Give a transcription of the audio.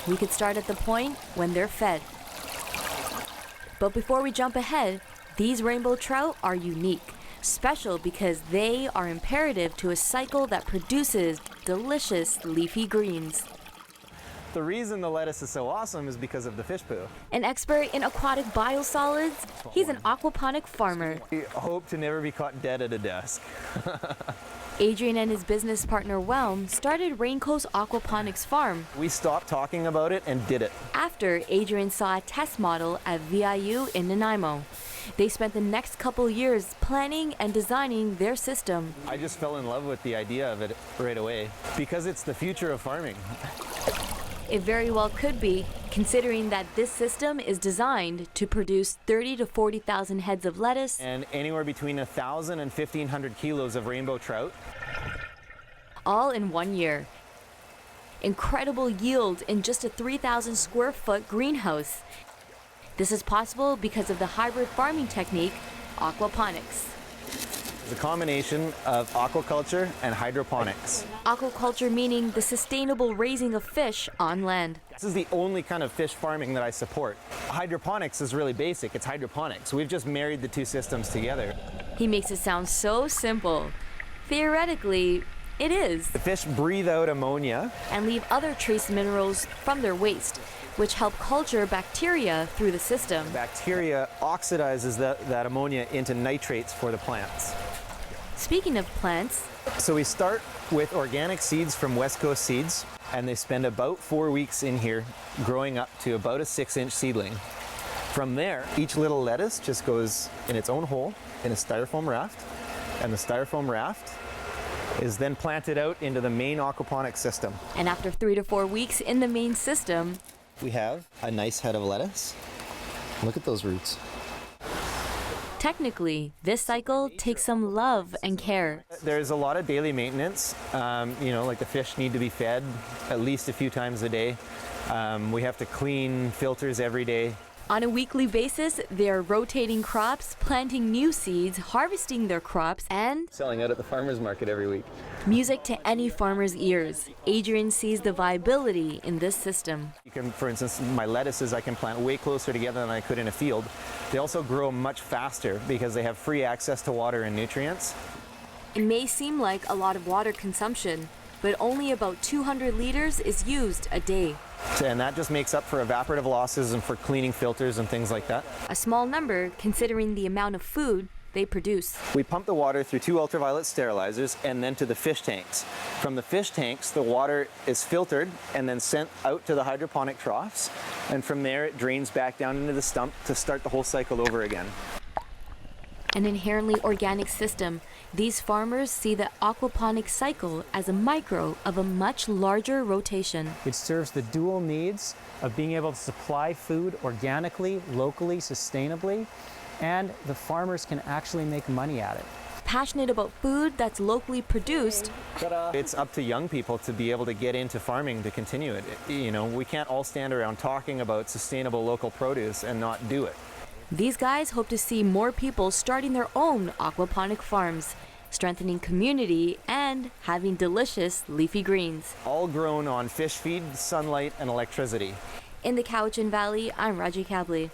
We could start at the point when they're fed. But before we jump ahead, these rainbow trout are unique, special because they are imperative to a cycle that produces delicious leafy greens. The reason the lettuce is so awesome is because of the fish poo. An expert in aquatic biosolids, he's an aquaponic farmer. We hope to never be caught dead at a desk. Adrian and his business partner Whelm started Raincoast Aquaponics Farm. We stopped talking about it and did it. After Adrian saw a test model at VIU in Nanaimo. They spent the next couple years planning and designing their system. I just fell in love with the idea of it right away because it's the future of farming. It very well could be, considering that this system is designed to produce 30 to 40,000 heads of lettuce and anywhere between 1,000 and 1,500 kilos of rainbow trout. All in 1 year. Incredible yield in just a 3,000 square foot greenhouse. This is possible because of the hybrid farming technique, aquaponics. It's a combination of aquaculture and hydroponics. Aquaculture meaning the sustainable raising of fish on land. This is the only kind of fish farming that I support. Hydroponics is really basic, it's hydroponics. We've just married the two systems together. He makes it sound so simple. Theoretically, it is. The fish breathe out ammonia and leave other trace minerals from their waste, which help culture bacteria through the system. Bacteria oxidizes that ammonia into nitrates for the plants. Speaking of plants, so we start with organic seeds from West Coast Seeds, and they spend about 4 weeks in here growing up to about a 6-inch seedling. From there, each little lettuce just goes in its own hole in a styrofoam raft, and the styrofoam raft is then planted out into the main aquaponic system. And after 3 to 4 weeks in the main system, we have a nice head of lettuce. Look at those roots. Technically, this cycle takes some love and care. There's a lot of daily maintenance. Like the fish need to be fed at least a few times a day. We have to clean filters every day. On a weekly basis, they are rotating crops, planting new seeds, harvesting their crops, and selling out at the farmer's market every week. Music to any farmer's ears. Adrian sees the viability in this system. You can, for instance, my lettuces I can plant way closer together than I could in a field. They also grow much faster because they have free access to water and nutrients. It may seem like a lot of water consumption, but only about 200 liters is used a day. And that just makes up for evaporative losses and for cleaning filters and things like that. A small number considering the amount of food they produce. We pump the water through 2 ultraviolet sterilizers and then to the fish tanks. From the fish tanks, the water is filtered and then sent out to the hydroponic troughs. And from there, it drains back down into the stump to start the whole cycle over again. An inherently organic system, these farmers see the aquaponic cycle as a micro of a much larger rotation. It serves the dual needs of being able to supply food organically, locally, sustainably, and the farmers can actually make money at it. Passionate about food that's locally produced. It's up to young people to be able to get into farming to continue it. We can't all stand around talking about sustainable local produce and not do it. These guys hope to see more people starting their own aquaponic farms, strengthening community and having delicious leafy greens. All grown on fish feed, sunlight, and electricity. In the Cowichan Valley, I'm Rajie Kabli.